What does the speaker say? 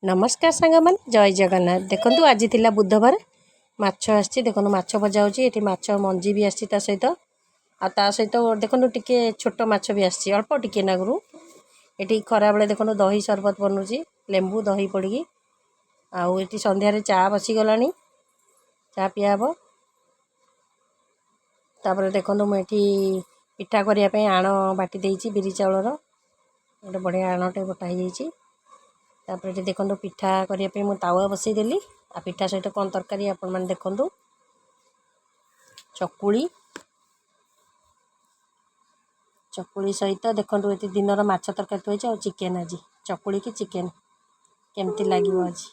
नमस्कार सांग मैंने जय जगन्नाथ। देखो आज थिला बुधवार माछ आसी देखो माछ भजा होती माछ मंजी भी आसी सहित ता सहित देखो टिके छोट माछ भी आसी अल्प टिके नागरू ये खरा बेले देखो दही सरबत बनूची लेंबू दही पड़ी आउ संध्यार चा बसीगला चा पिया हम तापर देखो मुझे पिठा करने आण बाटी देती बिरी चाउलर गोटे बढ़िया आणटे बटा हो तापर ये देखो पिठा करने मुझे तावा बसईदेली आ पिठा सहित कौन तरकारी आपण मैंने देखु चकुली चकुली सहित देखो ये दिन माछ तरकारी थी चिकेन आज चकुली की चिकेन केमती लगे आज।